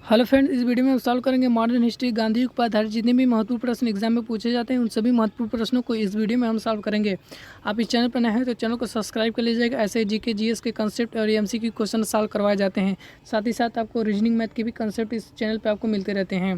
Hello friends, इस video में हम सॉल्व करेंगे मॉडर्न हिस्ट्री गांधी युग पर आधारित जितने भी महत्वपूर्ण प्रश्न एग्जाम में पूछे जाते हैं उन सभी महत्वपूर्ण प्रश्नों को इस वीडियो में हम सॉल्व करेंगे। आप इस चैनल पर नए हैं तो चैनल को सब्सक्राइब कर लीजिएगा। ऐसे जीके जीएस के कंसेप्ट और एमसीक्यू क्वेश्चन सॉल्व करवाए जाते हैं। साथ ही साथ आपको रीजनिंग मैथ के भी कंसेप्ट इस चैनल पर आपको मिलते रहते हैं।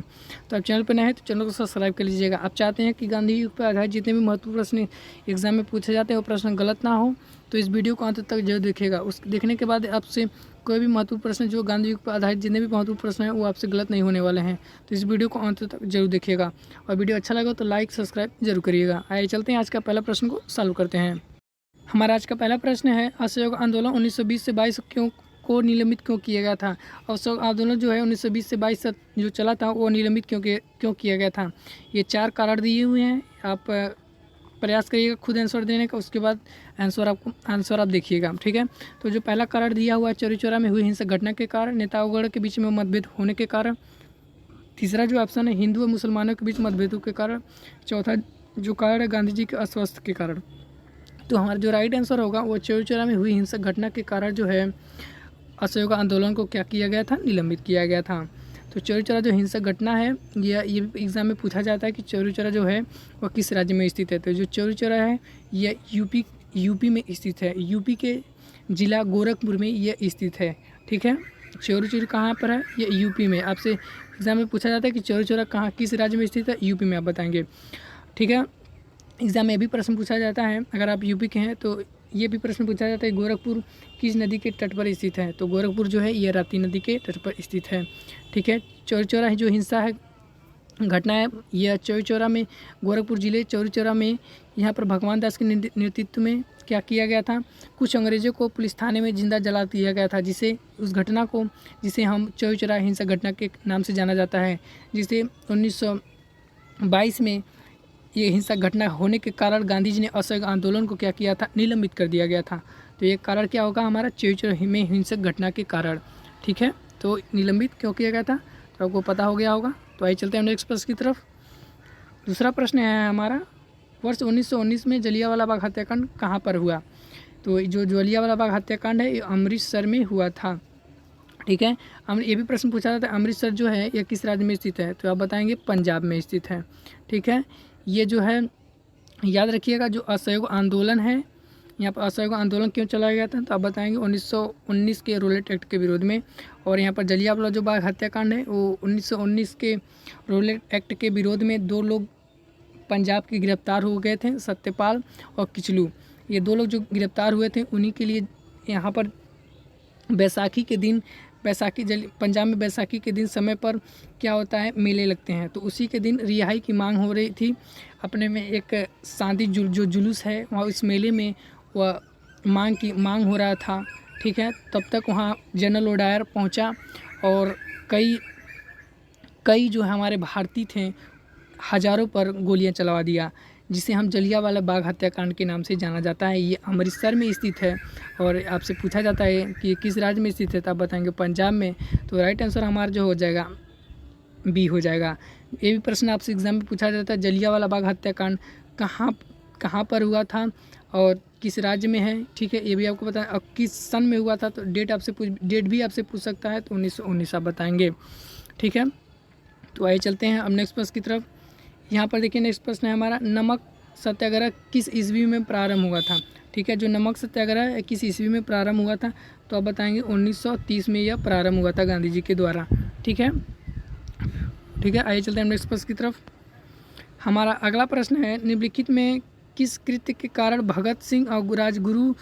तो आप चैनल पर नए हैं तो चैनल को सब्सक्राइब कर लीजिएगा। आप चाहते हैं कि गांधी युग पर आधारित जितने भी महत्वपूर्ण प्रश्न एग्जाम में पूछे जाते हैं वो प्रश्न गलत ना हो, तो इस वीडियो को अंत तक जरूर देखिएगा। उस देखने के बाद आपसे कोई भी महत्वपूर्ण प्रश्न जो गांधी युग पर आधारित जितने भी महत्वपूर्ण प्रश्न हैं वो आपसे गलत नहीं होने वाले हैं। तो इस वीडियो को अंत तक जरूर देखिएगा और वीडियो अच्छा लगा तो लाइक सब्सक्राइब जरूर करिएगा। आइए चलते हैं आज का पहला प्रश्न को सॉल्व करते हैं। हमारा आज का पहला प्रश्न है, असहयोग आंदोलन 1920 से 22 को निलंबित क्यों किया गया था। असहयोग आंदोलन जो है 1920 से 22 तक जो चला था वो निलंबित क्यों किया गया था। ये 4 कारण दिए हुए हैं, आप प्रयास करिएगा खुद आंसर देने का, उसके बाद आंसर आप देखिएगा। ठीक है, तो जो पहला कारण दिया हुआ है चौरी चौरा में हुई हिंसक घटना के कारण, नेताओं के बीच में मतभेद होने के कारण। तीसरा जो ऑप्शन है हिंदू और मुसलमानों के बीच मतभेदों के कारण। चौथा जो कारण है गांधी जी के अस्वस्थ के कारण। तो हमारा जो राइट आंसर होगा वो चौरी चौरा में हुई हिंसक घटना के कारण जो है असहयोग आंदोलन को क्या किया गया था, निलंबित किया गया था। तो चौरी चौरा जो हिंसक घटना है ये एग्जाम में पूछा जाता है कि चौरी चौरा जो है वह किस राज्य में स्थित है। तो जो चौरी चौरा है यह यूपी में स्थित है। यूपी के जिला गोरखपुर में यह स्थित है। ठीक है, चौरी चौरा कहाँ पर है, ये यूपी में। आपसे एग्जाम में पूछा जाता है कि चौरी चौरा कहाँ किस राज्य में स्थित है, यूपी में आप बताएंगे। ठीक है, एग्जाम में भी प्रश्न पूछा जाता है, अगर आप यूपी के हैं तो ये भी प्रश्न पूछा जाता है गोरखपुर किस नदी के तट पर स्थित है। तो गोरखपुर जो है ये राप्ती नदी के तट पर स्थित है। ठीक है, चौरी चौरा जो हिंसा है घटना है यह चौरी चौरा में गोरखपुर जिले चौरी चौरा में यहाँ पर भगवान दास के नेतृत्व में क्या किया गया था, कुछ अंग्रेज़ों को पुलिस थाने में जिंदा जला दिया गया था, जिसे उस घटना को जिसे हम चौरी चौरा हिंसा घटना के नाम से जाना जाता है, जिसे 1922 में ये हिंसक घटना होने के कारण गांधी जी ने असहयोग आंदोलन को क्या किया था, निलंबित कर दिया गया था। तो ये कारण क्या होगा हमारा, चौरी चौरा में हिंसक घटना के कारण। ठीक है, तो निलंबित क्यों किया गया था तो आपको पता हो गया होगा। तो आइए चलते हैं नेक्स्ट प्रश्न की तरफ। दूसरा प्रश्न है हमारा, वर्ष 1919 में जलियांवाला बाग हत्याकांड कहाँ पर हुआ। तो जो जलियांवाला बाग हत्याकांड है ये अमृतसर में हुआ था। ठीक है, ये भी प्रश्न पूछा जाता है अमृतसर जो है यह किस राज्य में स्थित है, तो आप बताएंगे पंजाब में स्थित है। ठीक है, ये जो है याद रखिएगा जो असहयोग आंदोलन है, यहाँ पर असहयोग आंदोलन क्यों चलाया गया था तो आप बताएंगे 1919 के रोलेट एक्ट के विरोध में। और यहाँ पर जलियांवाला जो बाग हत्याकांड है वो 1919 के रोलेट एक्ट के विरोध में 2 लोग पंजाब के गिरफ्तार हो गए थे, सत्यपाल और किचलू। ये 2 लोग जो गिरफ्तार हुए थे उन्हीं के लिए यहाँ पर बैसाखी के दिन पंजाब में बैसाखी के दिन समय पर क्या होता है, मेले लगते हैं। तो उसी के दिन रिहाई की मांग हो रही थी, अपने में एक शांति जो जुलूस है वहाँ उस मेले में वह मांग हो रहा था। ठीक है, तब तक वहाँ जनरल ओडायर पहुँचा और कई जो हमारे भारतीय थे हज़ारों पर गोलियां चलवा दिया, जिसे हम जलियांवाला बाग हत्याकांड के नाम से जाना जाता है। ये अमृतसर में स्थित है और आपसे पूछा जाता है कि किस राज्य में स्थित है तो आप बताएंगे पंजाब में। तो राइट आंसर हमारा जो हो जाएगा बी हो जाएगा। ये भी प्रश्न आपसे एग्जाम में पूछा जाता है जलियांवाला बाग हत्याकांड कहाँ पर हुआ था और किस राज्य में है। ठीक है, ये भी आपको बताएं और किस सन में हुआ था, तो डेट भी आपसे पूछ सकता है, तो 1919 आप बताएंगे। ठीक है, तो आइए चलते हैं अब नेक्स्ट प्रश्न की तरफ। यहाँ पर देखिए नेक्स्ट प्रश्न है हमारा, नमक सत्याग्रह किस ईस्वी में प्रारंभ हुआ था। ठीक है, जो नमक सत्याग्रह किस ईस्वी में प्रारंभ हुआ था तो आप बताएंगे 1930 में यह प्रारंभ हुआ था गांधी जी के द्वारा। ठीक है, आइए चलते हैं नेक्स्ट प्रश्न की तरफ। हमारा अगला प्रश्न है, निम्नलिखित में किस कृत्य के कारण भगत सिंह और राजगुरु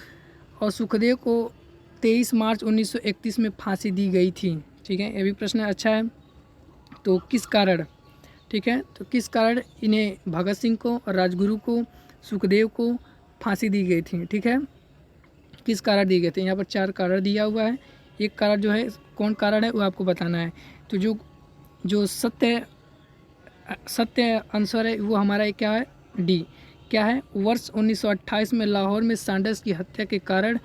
और सुखदेव को 23 मार्च 1931 में फांसी दी गई थी। ठीक है, ये भी प्रश्न अच्छा है, तो किस कारण। ठीक है, तो किस कारण इन्हें भगत सिंह को और राजगुरु को सुखदेव को फांसी दी गई थी। ठीक है, किस कारण दिए गए थे, यहाँ पर 4 कारण दिया हुआ है। एक कारण जो है कौन कारण है वो आपको बताना है। तो जो सत्य आंसर है वो हमारा क्या है, डी क्या है, वर्ष 1928 में लाहौर में सैंडर्स की हत्या के कारण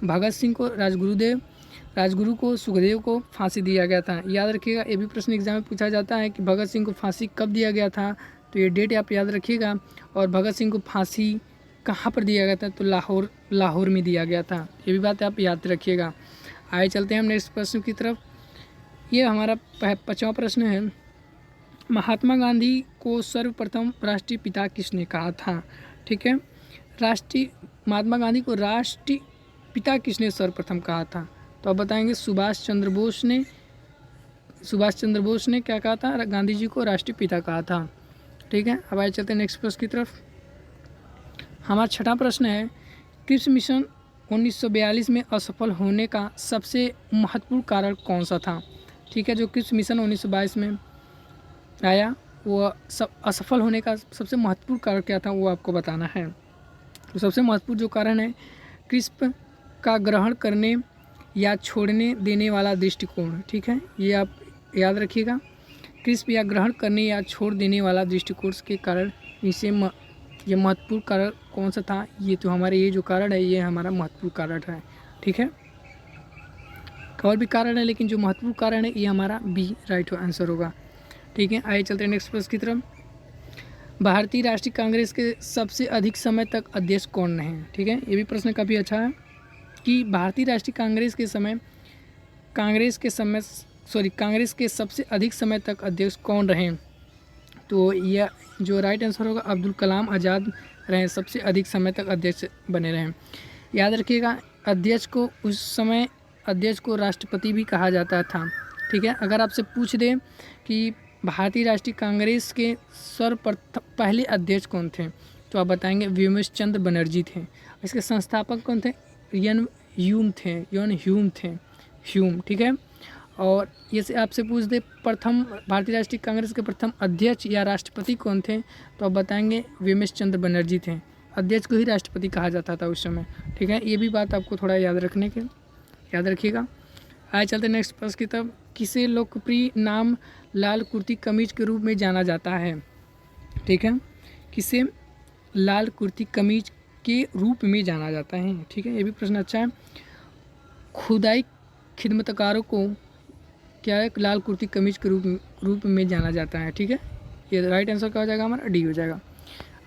भगत सिंह को राजगुरु को सुखदेव को फांसी दिया गया था। याद रखिएगा, ये भी प्रश्न एग्जाम में पूछा जाता है कि भगत सिंह को फांसी कब दिया गया था, तो ये डेट आप याद रखिएगा। और भगत सिंह को फांसी कहाँ पर दिया गया था, तो लाहौर में दिया गया था। ये भी बात आप याद रखिएगा। आइए चलते हैं हम नेक्स्ट प्रश्न की तरफ। ये हमारा 5वां प्रश्न है, महात्मा गांधी को सर्वप्रथम राष्ट्रीय पिता किसने कहा था? ठीक है, राष्ट्रीय महात्मा गांधी को राष्ट्रीय पिता किसने सर्वप्रथम कहा था? तो आप बताएंगे सुभाष चंद्र बोस ने क्या कहा था? गांधी जी को राष्ट्रीय पिता कहा था। ठीक है, अब आइए चलते हैं नेक्स्ट प्रश्न की तरफ। हमारा 6वां प्रश्न है, क्रिप्स मिशन 1942 में असफल होने का सबसे महत्वपूर्ण कारण कौन सा था? ठीक है, जो क्रिप्स मिशन 1922 में आया वो सब असफल होने का सबसे महत्वपूर्ण कारण क्या था वो आपको बताना है। तो सबसे महत्वपूर्ण जो कारण है, क्रिस्प का ग्रहण करने या छोड़ने देने वाला दृष्टिकोण। ठीक है, ये आप याद रखिएगा, क्रिस्प या ग्रहण करने या छोड़ देने वाला दृष्टिकोण के कारण ये महत्वपूर्ण कारण कौन सा था? ये तो हमारे ये जो कारण है ये हमारा महत्वपूर्ण कारण है। ठीक है, और भी कारण है लेकिन जो महत्वपूर्ण कारण है ये हमारा बी राइट आंसर होगा। ठीक है, आइए चलते हैं नेक्स्ट प्रश्न की तरफ। भारतीय राष्ट्रीय कांग्रेस के सबसे अधिक समय तक अध्यक्ष कौन रहे? ठीक है, ये भी प्रश्न काफ़ी अच्छा है कि भारतीय राष्ट्रीय कांग्रेस के सबसे अधिक समय तक अध्यक्ष कौन रहे? तो यह जो राइट आंसर होगा अब्दुल कलाम आज़ाद रहे, सबसे अधिक समय तक अध्यक्ष बने रहे। याद रखिएगा, अध्यक्ष को राष्ट्रपति भी कहा जाता था। ठीक है, अगर आपसे पूछ दे कि भारतीय राष्ट्रीय कांग्रेस के सर्वप्रथम पहले अध्यक्ष कौन थे, तो आप बताएंगे व्योमेश चंद्र बनर्जी थे। इसके संस्थापक कौन थे? यन ह्यूम थे। ठीक है, और ये से आपसे पूछ दे प्रथम भारतीय राष्ट्रीय कांग्रेस के प्रथम अध्यक्ष या राष्ट्रपति कौन थे, तो आप बताएंगे व्योमेश चंद्र बनर्जी थे। अध्यक्ष को ही राष्ट्रपति कहा जाता था उस समय। ठीक है, ये भी बात आपको थोड़ा याद रखिएगा। आइए चलते नेक्स्ट प्रश्न की तरफ। किसे लोकप्रिय नाम लाल कुर्ती कमीज के रूप में जाना जाता है? ठीक है, किसे लाल कुर्ती कमीज के रूप में जाना जाता है? ठीक है, ये भी प्रश्न अच्छा है। खुदाई खिदमतकारों को क्या है? लाल कुर्ती कमीज के रूप में जाना जाता है। ठीक है, ये राइट आंसर क्या हो जाएगा? हमारा डी हो जाएगा।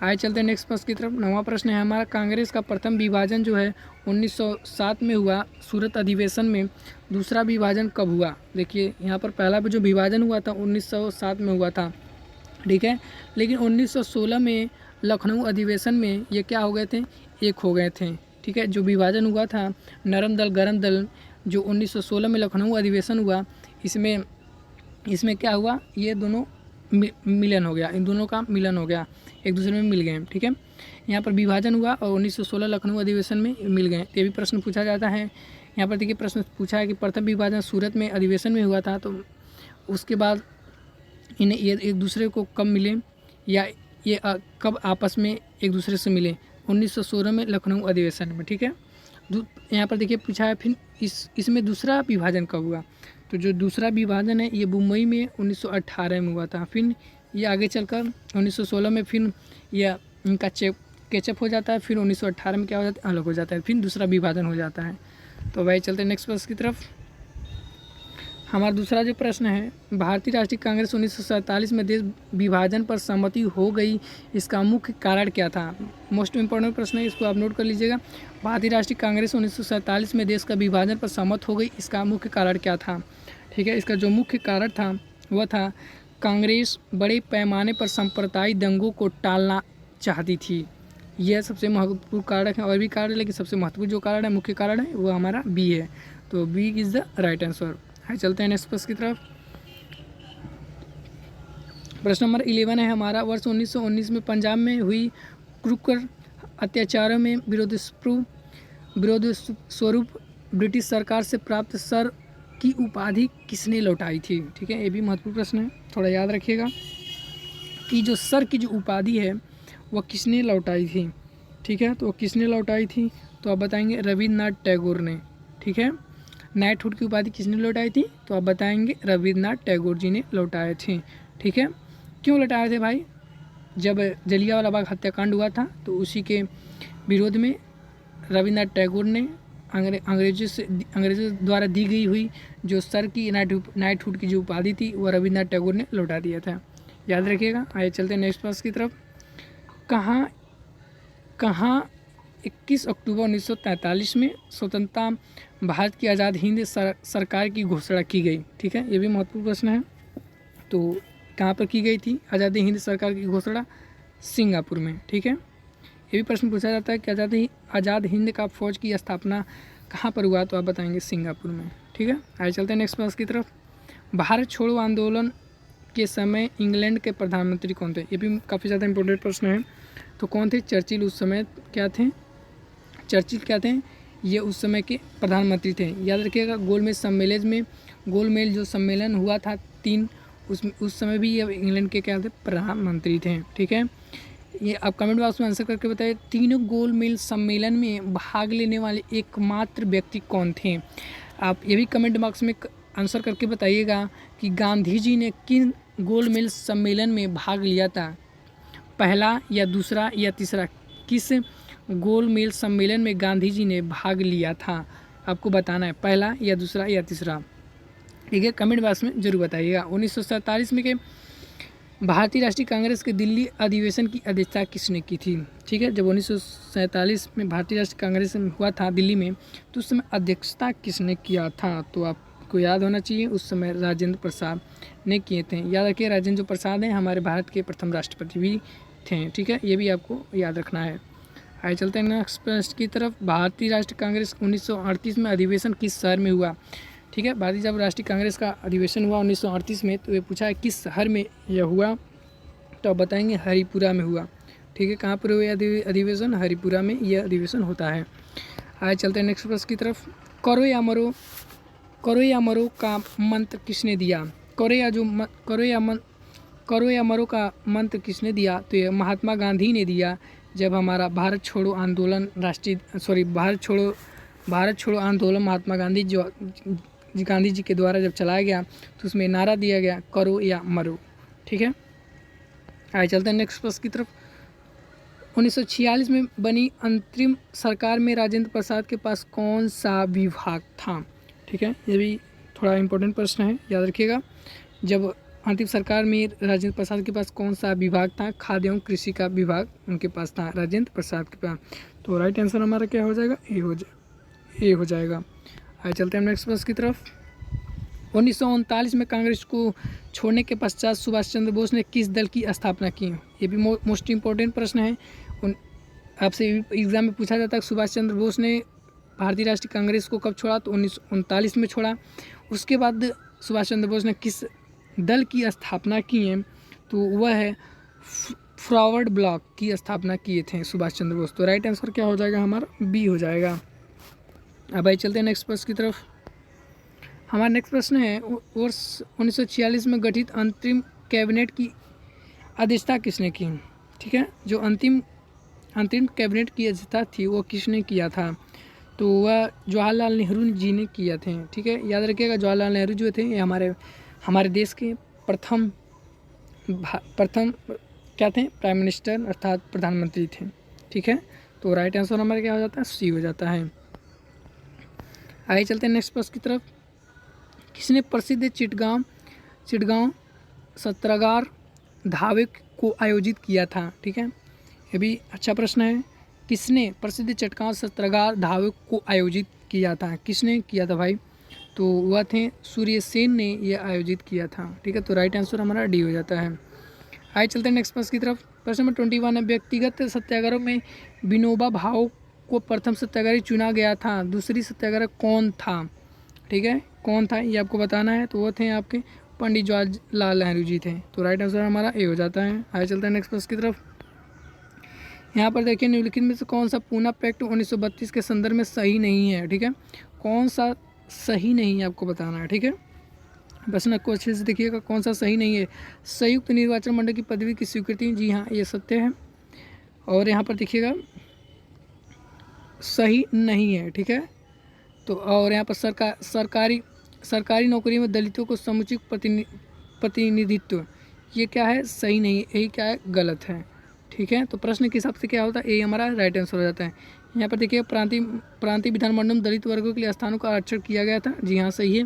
आइए चलते हैं नेक्स्ट प्रश्न की तरफ। 9वां प्रश्न है हमारा, कांग्रेस का प्रथम विभाजन जो है 1907 में हुआ सूरत अधिवेशन में, दूसरा विभाजन कब हुआ? देखिए यहाँ पर पहला जो विभाजन हुआ था 1907 में हुआ था। ठीक है, लेकिन 1916 में लखनऊ अधिवेशन में ये क्या हो गए थे? एक हो गए थे। ठीक है, जो विभाजन हुआ था नरम दल गरम दल जो 1916 में लखनऊ अधिवेशन हुआ, इसमें क्या हुआ? ये दोनों मिलन हो गया, इन दोनों का मिलन हो गया, एक दूसरे में मिल गए। ठीक है, यहाँ पर विभाजन हुआ और 1916 लखनऊ अधिवेशन में मिल गए। ये भी प्रश्न पूछा जाता है। यहाँ पर देखिए प्रश्न पूछा है कि प्रथम विभाजन सूरत में अधिवेशन में हुआ था, तो उसके बाद इन्हें ये एक दूसरे को कब मिले या ये कब आपस में एक दूसरे से मिले? 1916 में लखनऊ अधिवेशन में। ठीक है, यहाँ पर देखिए पूछा है फिर इसमें दूसरा विभाजन कब हुआ? तो जो दूसरा विभाजन है ये मुंबई में 1918 में हुआ था। फिर ये आगे चलकर 1916 में फिर यह इनका कैचअप हो जाता है, फिर 1918 में क्या हो जाता है? अलग हो जाता है, फिर दूसरा विभाजन हो जाता है। तो वही चलते हैं नेक्स्ट प्रश्न की तरफ। हमारा दूसरा जो प्रश्न है, भारतीय राष्ट्रीय कांग्रेस 1947 में देश विभाजन पर सहमति हो गई, इसका मुख्य कारण क्या था? मोस्ट इम्पोर्टेंट प्रश्न है, इसको आप नोट कर लीजिएगा। भारतीय राष्ट्रीय कांग्रेस 1947 में देश का विभाजन पर सहमत हो गई, इसका मुख्य कारण क्या था? ठीक है, इसका जो मुख्य कारण था वह था कांग्रेस बड़े पैमाने पर सांप्रदायिक दंगों को टालना चाहती थी। यह सबसे महत्वपूर्ण कारण है, और भी कारण है लेकिन सबसे महत्वपूर्ण जो कारण है, मुख्य कारण है, वो हमारा बी है। तो B is the right answer. चलते हैं नेक्स्ट प्रश्न की तरफ। प्रश्न नंबर 11 है हमारा, वर्ष 1919 में पंजाब में हुई क्रूकर अत्याचारों में विरोध स्वरूप ब्रिटिश सरकार से प्राप्त सर की उपाधि किसने लौटाई थी? ठीक है, ये भी महत्वपूर्ण प्रश्न है, थोड़ा याद रखिएगा कि जो सर की जो उपाधि है वह किसने लौटाई थी। ठीक है, तो किसने लौटाई थी? तो आप बताएंगे रविन्द्रनाथ टैगोर ने। ठीक है, नाइटहुड की उपाधि किसने लौटाई थी? तो आप बताएंगे रविन्द्रनाथ टैगोर जी ने लौटाए थे। ठीक है, क्यों लौटाए थे भाई? जब जलियांवाला बाग हत्याकांड हुआ था तो उसी के विरोध में रविन्द्रनाथ टैगोर ने अंग्रेजों द्वारा दी गई हुई जो सर की नाइटहुड की जो उपाधि थी वह रविन्द्रनाथ टैगोर ने लौटा दिया था। याद रखिएगा। आइए चलते हैं नेक्स्ट प्रश्न की तरफ। कहाँ 21 अक्टूबर 1943 में स्वतंत्रता भारत की आज़ाद हिंद सरकार की घोषणा की गई? ठीक है, ये भी महत्वपूर्ण प्रश्न है। तो कहाँ पर की गई थी आज़ादी हिंद सरकार की घोषणा? सिंगापुर में। ठीक है, ये भी प्रश्न पूछा जाता है कि आज़ाद हिंद का फौज की स्थापना कहाँ पर हुआ? तो आप बताएंगे सिंगापुर में। ठीक है, आगे चलते हैं नेक्स्ट प्रश्न की तरफ। भारत छोड़ो आंदोलन के समय इंग्लैंड के प्रधानमंत्री कौन थे? ये भी काफ़ी ज़्यादा इंपॉर्टेंट प्रश्न है। तो कौन थे? चर्चिल उस समय क्या थे? चर्चिल क्या थे? ये उस समय के प्रधानमंत्री थे। याद रखिएगा, गोलमेज जो सम्मेलन हुआ था 3, उस समय भी ये इंग्लैंड के क्या थे? प्रधानमंत्री थे। ठीक है, ये आप कमेंट बॉक्स में आंसर करके बताइए, तीनों गोलमेज सम्मेलन में भाग लेने वाले एकमात्र व्यक्ति कौन थे? आप ये भी कमेंट बॉक्स में आंसर करके बताइएगा कि गांधी जी ने किन गोलमेज सम्मेलन में भाग लिया था? पहला या दूसरा या तीसरा? किस गोलमेज सम्मेलन में गांधी जी ने भाग लिया था? आपको बताना है, पहला या दूसरा या तीसरा। ठीक है, कमेंट बॉक्स में जरूर बताइएगा। 1947 में के भारतीय राष्ट्रीय कांग्रेस के दिल्ली अधिवेशन की अध्यक्षता किसने की थी? ठीक है, जब 1947 में भारतीय राष्ट्रीय कांग्रेस हुआ था दिल्ली में, तो उस समय अध्यक्षता किसने किया था? तो आपको याद होना चाहिए, उस समय राजेंद्र प्रसाद ने किए थे। याद रखिए, राजेंद्र प्रसाद हैं हमारे भारत के प्रथम राष्ट्रपति भी थे। ठीक है, ये भी आपको याद रखना है। आगे चलते हैं नेक्स्ट प्रश्न की तरफ। भारतीय राष्ट्रीय कांग्रेस 1938 में अधिवेशन किस शहर में हुआ? ठीक है, भारतीय जब राष्ट्रीय कांग्रेस का अधिवेशन हुआ 1938 में, तो ये पूछा है किस शहर में यह हुआ? तो आप बताएंगे हरिपुरा में हुआ। ठीक है, कहाँ पर हुआ अधिवेशन? हरिपुरा में यह अधिवेशन होता है। आगे चलते हैं नेक्स्ट प्रश्न की तरफ। करो या मरो का मंत्र किसने दिया? करो या मरो का मंत्र किसने दिया? तो ये महात्मा गांधी ने दिया। जब हमारा भारत छोड़ो आंदोलन भारत छोड़ो आंदोलन महात्मा गांधी जी के द्वारा जब चलाया गया, तो उसमें नारा दिया गया, करो या मरो। ठीक है, आगे चलते हैं नेक्स्ट प्रश्न की तरफ। 1946 में बनी अंतरिम सरकार में राजेंद्र प्रसाद के पास कौन सा विभाग था? ठीक है, ये भी थोड़ा इम्पोर्टेंट प्रश्न है, याद रखिएगा। जब अंतिम सरकार में राजेंद्र प्रसाद के पास कौन सा विभाग था? खाद्य एवं कृषि का विभाग उनके पास था, राजेंद्र प्रसाद के पास। तो राइट आंसर हमारा क्या हो जाएगा? ए हो जाएगा। आगे चलते हैं नेक्स्ट प्रश्न की तरफ। 1939 में कांग्रेस को छोड़ने के पश्चात सुभाष चंद्र बोस ने किस दल की स्थापना की? ये भी मोस्ट इम्पोर्टेंट प्रश्न है, आपसे एग्जाम में पूछा जाता है। सुभाष चंद्र बोस ने भारतीय राष्ट्रीय कांग्रेस को कब छोड़ा? तो 1939 में छोड़ा। उसके बाद सुभाष चंद्र बोस ने किस दल की स्थापना की है? तो वह है फॉरवर्ड ब्लॉक की स्थापना किए थे सुभाष चंद्र बोस। तो राइट आंसर क्या हो जाएगा? हमारा बी हो जाएगा। अब आइए चलते हैं नेक्स्ट प्रश्न की तरफ। हमारा नेक्स्ट प्रश्न है, वर्ष 1946 में गठित अंतरिम कैबिनेट की अध्यक्षता किसने की? ठीक है, जो अंतिम कैबिनेट की अध्यक्षता थी वो किसने किया था? तो वह जवाहरलाल नेहरू जी ने किया थे। ठीक है, याद रखिएगा, जवाहरलाल नेहरू जो थे ये हमारे देश के प्रथम क्या थे? प्राइम मिनिस्टर अर्थात प्रधानमंत्री थे। ठीक है, तो राइट आंसर हमारा क्या हो जाता है? सी हो जाता है। आगे चलते हैं नेक्स्ट प्रश्न की तरफ। किसने प्रसिद्ध चिटगांव सत्याग्रह धावे को आयोजित किया था? ठीक है, ये भी अच्छा प्रश्न है। किसने प्रसिद्ध चिटगांव सत्याग्रह धावे को आयोजित किया था? किसने किया था भाई? तो वह थे सूर्य सेन ने यह आयोजित किया था। ठीक है, तो राइट आंसर हमारा डी हो जाता है। आगे चलते हैं नेक्स्ट प्रश्न की तरफ। प्रश्न नंबर 21 है, व्यक्तिगत सत्याग्रह में विनोबा भावे को प्रथम सत्याग्रही चुना गया था, दूसरी सत्याग्रह कौन था? ठीक है, कौन था ये आपको बताना है। तो वो थे आपके पंडित जवाहरलाल नेहरू जी थे। तो राइट आंसर हमारा ए हो जाता है। आगे चलते हैं नेक्स्ट प्रश्न की तरफ। यहाँ पर देखिए, निम्नलिखित में से कौन सा पूना पैक्ट 1932 के संदर्भ में सही नहीं है? ठीक है, कौन सा सही नहीं है आपको बताना है। ठीक है, प्रश्न को अच्छे से देखिएगा, कौन सा सही नहीं है? संयुक्त निर्वाचन मंडल की पदवी की स्वीकृति, जी हाँ ये सत्य है। और यहाँ पर देखिएगा सही नहीं है। ठीक है, तो और यहाँ पर सरकारी नौकरी में दलितों को समुचित प्रतिनिधित्व, ये क्या है? सही नहीं है। यही क्या है? गलत है। ठीक है, तो प्रश्न के हिसाब से क्या होता है? ये हमारा राइट आंसर हो जाता है। यहाँ पर देखिए, प्रांतीय विधानमंडल में दलित वर्गों के लिए स्थानों का आरक्षण किया गया था, जी हाँ सही है।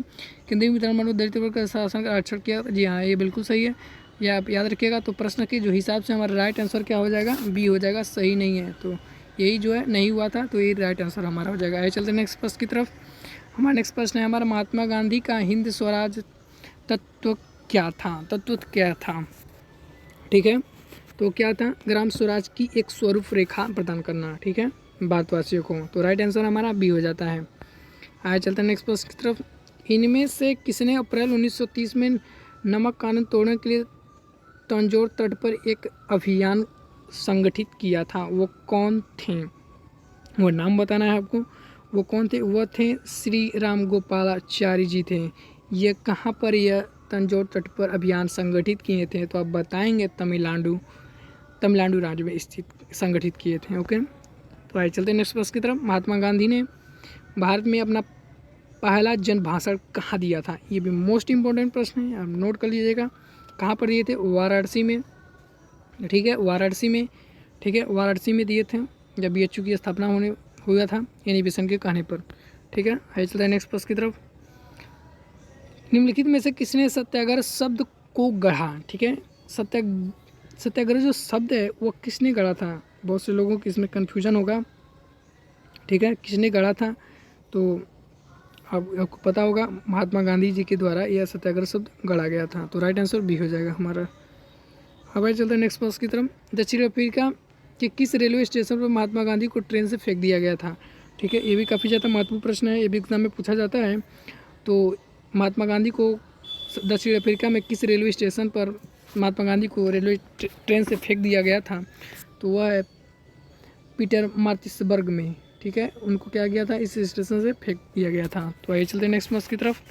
केंद्रीय विधानमंडल में दलित वर्ग का शासन का आरक्षण किया, जी हाँ ये बिल्कुल सही है, ये आप याद रखिएगा। तो प्रश्न के जो हिसाब से हमारा राइट आंसर क्या हो जाएगा? बी हो जाएगा, सही नहीं है। तो यही जो है नहीं हुआ था, तो ये राइट आंसर हमारा हो जाएगा। आइए चलते नेक्स्ट प्रश्न की तरफ। हमारा नेक्स्ट प्रश्न है हमारा, महात्मा गांधी का हिंद स्वराज तत्व क्या था? ठीक है, तो क्या था? ग्राम स्वराज की एक स्वरूप रेखा प्रदान करना। ठीक है, भारतवासियों को। तो राइट आंसर हमारा बी हो जाता है। आगे चलते हैं नेक्स्ट प्रश्न की तरफ। इनमें से किसने अप्रैल 1930 में नमक कानून तोड़ने के लिए तंजौर तट पर एक अभियान संगठित किया था? वो कौन थे? वो नाम बताना है आपको। वो कौन थे? वो थे श्री राम गोपालाचारी जी थे। ये कहाँ पर यह तंजौर तट पर अभियान संगठित किए थे? तो आप बताएंगे तमिलनाडु राज्य में स्थित संगठित किए थे। ओके, तो आइए चलते हैं नेक्स्ट प्रश्न की तरफ। महात्मा गांधी ने भारत में अपना पहला जन भाषण कहाँ दिया था? ये भी मोस्ट इम्पोर्टेंट प्रश्न है, आप नोट कर लीजिएगा। कहाँ पर दिए थे? वाराणसी में। ठीक है, वाराणसी में। ठीक है, वाराणसी में दिए थे जब BHU की स्थापना हुआ था एनिबेशन के कहने पर। ठीक है, आइए चलते हैं नेक्स्ट प्रश्न की तरफ। निम्नलिखित में से किसने सत्याग्रह शब्द को गढ़ा? ठीक है, सत्याग्रह जो शब्द है वो किसने गढ़ा था? बहुत से लोगों को इसमें कन्फ्यूजन होगा। ठीक है, किसने गढ़ा था? तो आपको पता होगा, महात्मा गांधी जी के द्वारा यह सत्याग्रह शब्द गढ़ा गया था। तो राइट आंसर बी हो जाएगा हमारा। अब आइए चलते हैं नेक्स्ट प्रश्न की तरफ। दक्षिण अफ्रीका के किस रेलवे स्टेशन पर महात्मा गांधी को ट्रेन से फेंक दिया गया था? ठीक है, ये भी काफ़ी ज़्यादा महत्वपूर्ण प्रश्न है, ये भी एग्जाम में पूछा जाता है। तो महात्मा गांधी को दक्षिण अफ्रीका में किस रेलवे स्टेशन पर महात्मा गांधी को रेलवे ट्रेन से फेंक दिया गया था? तो वह है पीटरमार्टिसबर्ग में। ठीक है, उनको क्या किया था? इस स्टेशन से फेंक दिया गया था। तो आइए चलते हैं नेक्स्ट प्रश्न की तरफ।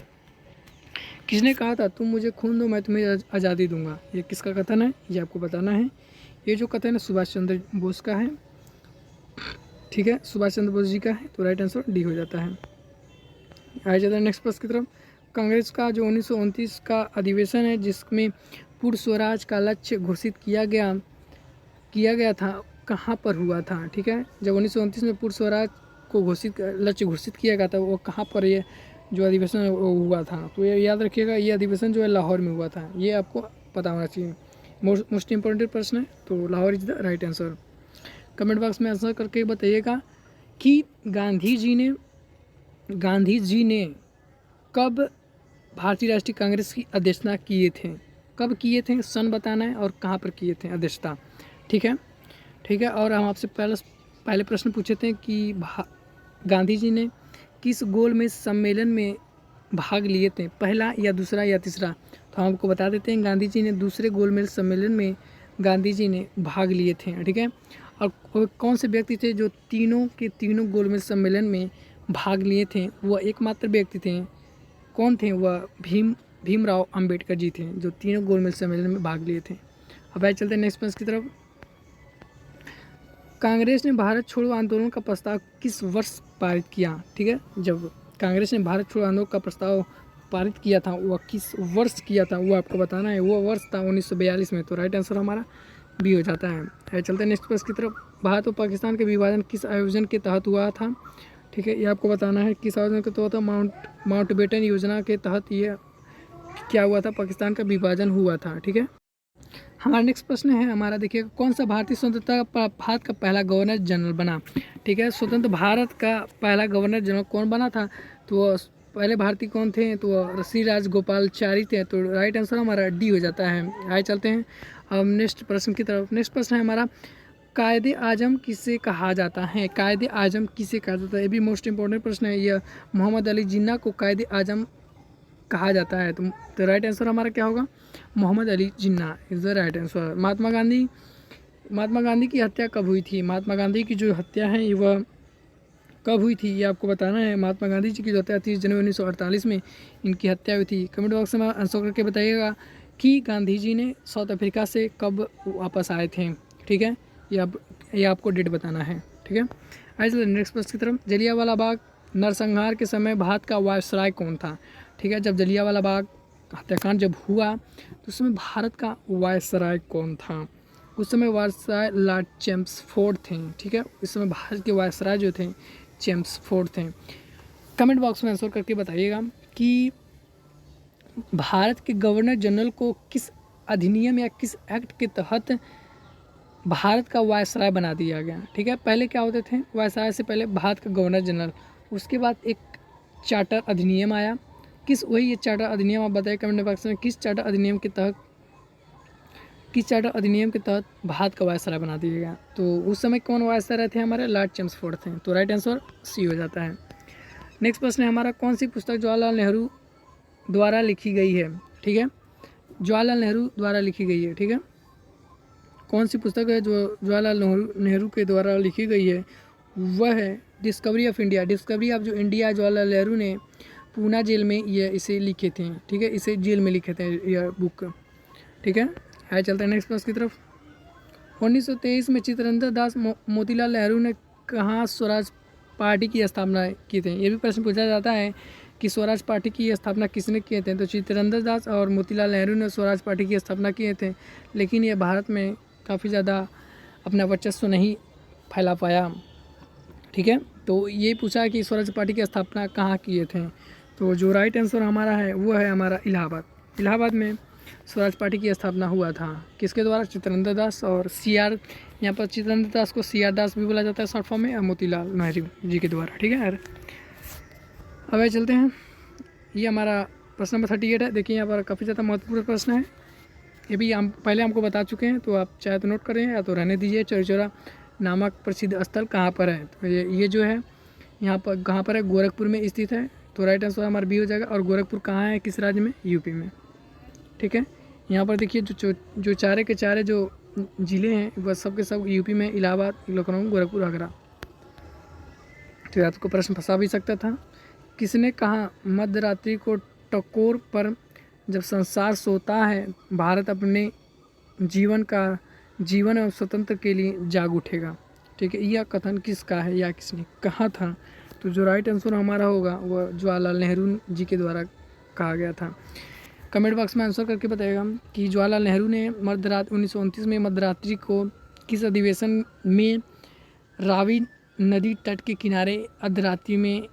किसने कहा था तुम मुझे खून दो मैं तुम्हें आज़ादी दूंगा? ये किसका कथन है? ये आपको बताना है। ये जो कथन है सुभाष चंद्र बोस का है। ठीक है, सुभाष चंद्र बोस जी का है। तो राइट आंसर डी हो जाता है। आइए चलते हैं नेक्स्ट प्रश्न की तरफ। कांग्रेस का जो 1929 का अधिवेशन है जिसमें पूर्ण स्वराज का लक्ष्य घोषित किया गया था, कहाँ पर हुआ था? ठीक है, जब 1929 में पूर्ण स्वराज को लक्ष्य घोषित किया गया था, वो कहाँ पर ये जो अधिवेशन है वो हुआ था? तो ये याद रखिएगा, ये अधिवेशन जो है लाहौर में हुआ था। ये आपको पता होना चाहिए, मोस्ट इंपॉर्टेंट प्रश्न है। तो Lahore is the right answer. Comment box में आंसर करके बताइएगा कि गांधी जी ने कब भारतीय राष्ट्रीय कांग्रेस की अध्यक्षता किए थे? कब किए थे, सन बताना है, और कहाँ पर किए थे अध्यक्षता। ठीक है, ठीक है। और हम आपसे पहले प्रश्न पूछे थे कि गांधी जी ने किस गोलमेज सम्मेलन में भाग लिए थे? पहला या दूसरा या तीसरा? तो हम आपको बता देते हैं, गांधी जी ने दूसरे गोलमेज सम्मेलन में गांधी जी ने भाग लिए थे। ठीक है, और कौन से व्यक्ति थे जो तीनों गोलमेज सम्मेलन में भाग लिए थे? वह एकमात्र व्यक्ति थे। कौन थे? वह भीमराव अंबेडकर जी थे, जो तीनों गोलमेज सम्मेलन में भाग लिए थे। अब आइए चलते हैं नेक्स्ट प्रश्न की तरफ। कांग्रेस ने भारत छोड़ो आंदोलन का प्रस्ताव किस वर्ष पारित किया? ठीक है, जब कांग्रेस ने भारत छोड़ो आंदोलन का प्रस्ताव पारित किया था वह किस वर्ष किया था, वो आपको बताना है। वो वर्ष था 1942 में। तो राइट आंसर हमारा बी हो जाता है। चलते हैं नेक्स्ट प्रश्न की तरफ। भारत और पाकिस्तान के विभाजन किस आयोजन के तहत हुआ था? ठीक है, ये आपको बताना है किस आयोजन के तहत। माउंटबेटन योजना के तहत ये क्या हुआ था? पाकिस्तान का विभाजन हुआ था। ठीक है, हमारा नेक्स्ट प्रश्न है हमारा, देखिए, कौन सा भारतीय स्वतंत्रता भारत का पहला गवर्नर जनरल बना? ठीक है, स्वतंत्र भारत का पहला गवर्नर जनरल कौन बना था? तो पहले भारतीय कौन थे? तो श्री राजगोपालाचारी थे। तो राइट आंसर हमारा डी हो जाता है। आइए चलते हैं अब नेक्स्ट प्रश्न की तरफ। नेक्स्ट प्रश्न है हमारा, कायदे आजम किसे कहा जाता है? कायदे आजम किसे कहा जाता है? ये भी मोस्ट इंपॉर्टेंट प्रश्न है। यह मोहम्मद अली जिन्ना को कायदे आजम कहा जाता है। तो राइट आंसर हमारा क्या होगा? Mohammad Ali Jinnah is the right answer. Mahatma Gandhi की हत्या कब हुई थी? महात्मा गांधी की जो हत्या है वह कब हुई थी, ये आपको बताना है। महात्मा गांधी जी की जो हत्या 30 जनवरी 1948 में इनकी हत्या हुई थी। कमेंट बॉक्स में आंसर करके बताइएगा कि गांधी जी ने साउथ अफ्रीका से कब वापस आए थे। ठीक है, ये आपको डेट बताना है। ठीक है, आइए नेक्स्ट प्रश्न की तरफ। जलियांवाला बाग नरसंहार के समय भारत का वायसराय कौन था? ठीक है, जब जलियांवाला बाग हत्याकांड जब हुआ तो उस समय भारत का वायसराय कौन था? उस समय वायसराय लॉर्ड चेम्सफोर्ड थे। ठीक है, इस समय भारत के वायसराय जो थे चेम्सफोर्ड थे। कमेंट बॉक्स में आंसर करके बताइएगा कि भारत के गवर्नर जनरल को किस अधिनियम या किस एक्ट के तहत भारत का वायसराय बना दिया गया। ठीक है, पहले क्या होते थे? वायसराय से पहले भारत का गवर्नर जनरल, उसके बाद एक चार्टर अधिनियम आया? वही ये चार्टर अधिनियम आप बताइए कमेंट बॉक्स में, किस चार्टर अधिनियम के तहत भारत का वायसराय बना दिया गया? तो उस समय कौन वायसराय थे? हमारे लॉर्ड चेम्सफोर्ड थे। तो राइट आंसर सी हो जाता है। नेक्स्ट प्रश्न है हमारा, कौन सी पुस्तक जवाहरलाल नेहरू द्वारा लिखी गई है? ठीक है, जवाहरलाल नेहरू द्वारा लिखी गई है। ठीक है, कौन सी पुस्तक है जो जवाहरलाल नेहरू के द्वारा लिखी गई है? वह है discovery of India. Discovery of जो इंडिया, जवाहरलाल नेहरू ने पूना जेल में ये इसे लिखे थे। ठीक है, इसे जेल में लिखे थे यह बुक। ठीक है, आगे चलते हैं नेक्स्ट प्रश्न की तरफ। 1923 में चित्तरंजन दास मोतीलाल नेहरू ने कहाँ स्वराज पार्टी की स्थापना की थी? ये भी प्रश्न पूछा जाता है कि स्वराज पार्टी की स्थापना किसने किए थे? तो चित्तरंजन दास और मोतीलाल नेहरू ने स्वराज पार्टी की स्थापना किए थे, लेकिन ये भारत में काफ़ी ज़्यादा अपना वर्चस्व नहीं फैला पाया। ठीक है, तो ये पूछा कि स्वराज पार्टी की स्थापना कहाँ किए थे? तो जो राइट आंसर हमारा है वो है हमारा इलाहाबाद। इलाहाबाद में स्वराज पार्टी की स्थापना हुआ था। किसके द्वारा? चित्तरंजन दास और CR, यहाँ पर चित्तरंजन दास को CR दास भी बोला जाता है शॉर्ट फॉर्म में, और मोतीलाल नेहरू जी के द्वारा। ठीक है यार, अब आगे चलते हैं। ये हमारा प्रश्न नंबर 38 है। देखिए यहाँ पर काफ़ी ज़्यादा महत्वपूर्ण प्रश्न है। ये भी हम पहले हमको बता चुके हैं, तो आप चाहे तो नोट करें या तो रहने दीजिए। चौरी नामक प्रसिद्ध स्थल कहाँ पर है? तो ये जो है यहाँ पर कहाँ पर है? गोरखपुर में स्थित है। तो राइट आंसर हमारा बी हो जाएगा। और गोरखपुर कहाँ है, किस राज्य में? यूपी में। ठीक है, यहाँ पर देखिए जो चारे के चारे जो ज़िले हैं वह सब के सब यूपी में, इलाहाबाद, लखनऊ, गोरखपुर, आगरा। तो आपको प्रश्न फंसा भी सकता था। किसने कहा मध्य रात्रि को टकोर पर जब संसार सोता है भारत अपने जीवन और स्वतंत्र के लिए जाग उठेगा? ठीक है, यह कथन किसका है या किसने कहा था? तो जो राइट आंसर हमारा होगा वह जवाहरलाल नेहरू जी के द्वारा कहा गया था। कमेंट बॉक्स में आंसर करके बताइएगा कि जवाहरलाल नेहरू ने 1929 में मध्यरात्रि को किस अधिवेशन में रावी नदी तट के किनारे अर्धरात्रि में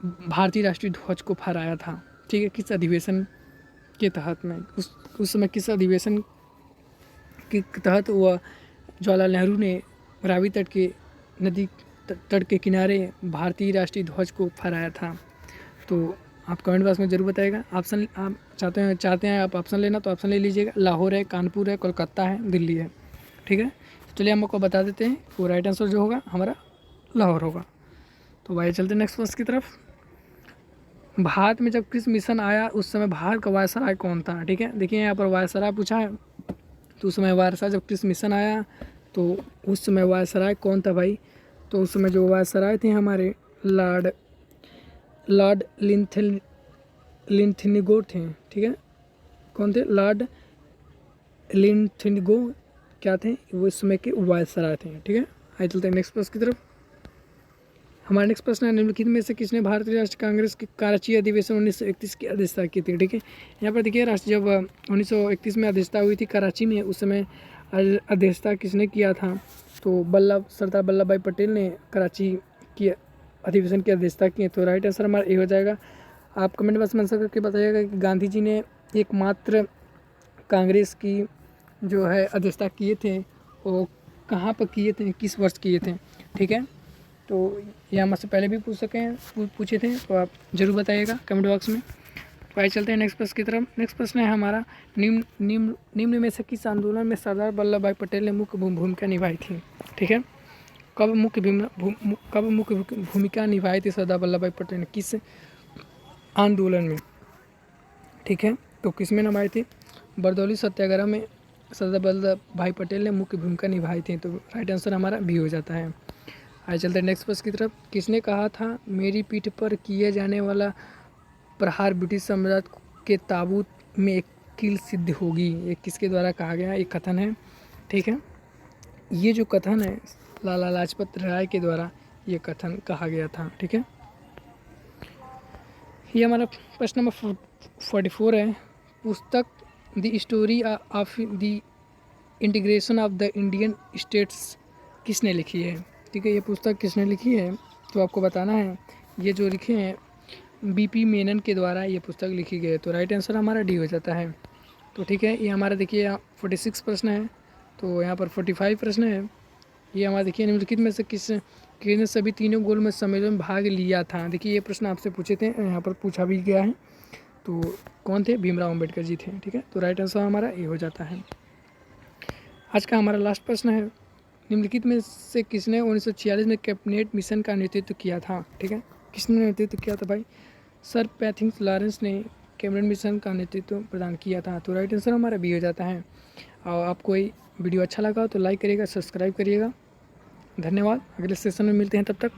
भारतीय राष्ट्रीय ध्वज को फहराया था? ठीक है, किस अधिवेशन के तहत में उस समय किस अधिवेशन के तहत वह जवाहरलाल नेहरू ने रावी तट के नदी तट के किनारे भारतीय राष्ट्रीय ध्वज को फहराया था? तो आप कमेंट बॉक्स में ज़रूर बताइएगा। ऑप्शन आप चाहते हैं आप ऑप्शन लेना तो ऑप्शन ले लीजिएगा। लाहौर है, कानपुर है, कोलकाता है, दिल्ली है। ठीक है, चलिए हम आपको बता देते हैं। वो राइट आंसर जो होगा हमारा लाहौर होगा। तो भाई चलते नेक्स्ट प्रश्न की तरफ। भारत में जब किस मिशन आया उस समय भारत का वायसराय कौन था? ठीक है, देखिए यहाँ पर वायसराय पूछा है, तो उस समय वायसराय जब किस मिशन आया तो उस समय वायसराय कौन था भाई? तो उस समय जो वायसराय थे हमारे लॉर्ड लिंथनिगो थे। ठीक है, कौन थे? लॉर्ड लिंथनिगो क्या थे? वो इस समय के वायसराय थे। ठीक है, आइए चलते हैं नेक्स्ट प्रश्न की तरफ। हमारा नेक्स्ट प्रश्न है, निम्नलिखित में से किसने भारतीय राष्ट्रीय कांग्रेस के कराची अधिवेशन 1931 की अध्यक्षता की थी? ठीक है, यहाँ पर देखिए जब 1931 में अध्यक्षता हुई थी कराची में, उस समय अध्यक्षता किसने किया था? तो सरदार वल्लभ भाई पटेल ने कराची की अधिवेशन की अध्यक्षता की। तो राइट आंसर हमारा ए हो जाएगा। आप कमेंट बॉक्स में आंसर करके बताइएगा कि गांधी जी ने एकमात्र कांग्रेस की जो है अध्यक्षता किए थे वो कहाँ पर किए थे, किस वर्ष किए थे? ठीक है, तो ये हमसे पहले भी पूछे थे, तो आप ज़रूर बताइएगा कमेंट बॉक्स में। तो आइए चलते हैं नेक्स्ट प्रश्न की तरफ। नेक्स्ट प्रश्न है हमारा, निम्न में से किस आंदोलन में सरदार वल्लभ भाई पटेल ने मुख्य भूमिका निभाई थी? ठीक है, कब मुख्य भूमिका निभाई थी सरदार वल्लभ भाई पटेल ने, किस आंदोलन में? ठीक है, तो किस में निभाई थी? बरदौली सत्याग्रह में सरदार वल्लभ भाई पटेल ने मुख्य भूमिका निभाई थी। तो राइट आंसर हमारा बी हो जाता है। आइए चलते हैं नेक्स्ट प्रश्न की तरफ। किसने कहा था मेरी पीठ पर किए जाने वाला प्रहार ब्रिटिश साम्राज्य के ताबूत में एक कील सिद्ध होगी? ये किसके द्वारा कहा गया? एक कथन है। ठीक है, ये जो कथन है लाला लाजपत राय के द्वारा ये कथन कहा गया था। ठीक है, ये हमारा प्रश्न नंबर 44 है। पुस्तक the story of the integration of the Indian states किसने लिखी है? ठीक है, ये पुस्तक किसने लिखी है तो आपको बताना है। ये जो लिखे हैं BP मेनन के द्वारा ये पुस्तक लिखी गई है। तो राइट आंसर हमारा डी हो जाता है। तो ठीक है, ये हमारा देखिए 46 प्रश्न है, तो यहाँ पर 45 प्रश्न है। ये हमारा देखिए निम्नलिखित में से किसने सभी तीनों गोल में सम्मेलन में भाग लिया था? देखिए ये प्रश्न आपसे पूछे थे, यहाँ पर पूछा भी गया है। तो कौन थे? भीमराव अम्बेडकर जी थे। ठीक है, तो राइट आंसर हमारा ए हो जाता है। आज का हमारा लास्ट प्रश्न है, निम्नलिखित में से किसने 1946 में कैबिनेट मिशन का नेतृत्व किया था? ठीक है, किसने नेतृत्व किया था भाई? सर पैथिंग्स लॉरेंस ने कैबिनेट मिशन का नेतृत्व प्रदान किया था। तो राइट आंसर हमारा बी हो जाता है। और आपको ये वीडियो अच्छा लगा तो लाइक करिएगा, सब्सक्राइब करिएगा। धन्यवाद, अगले सेशन में मिलते हैं, तब तक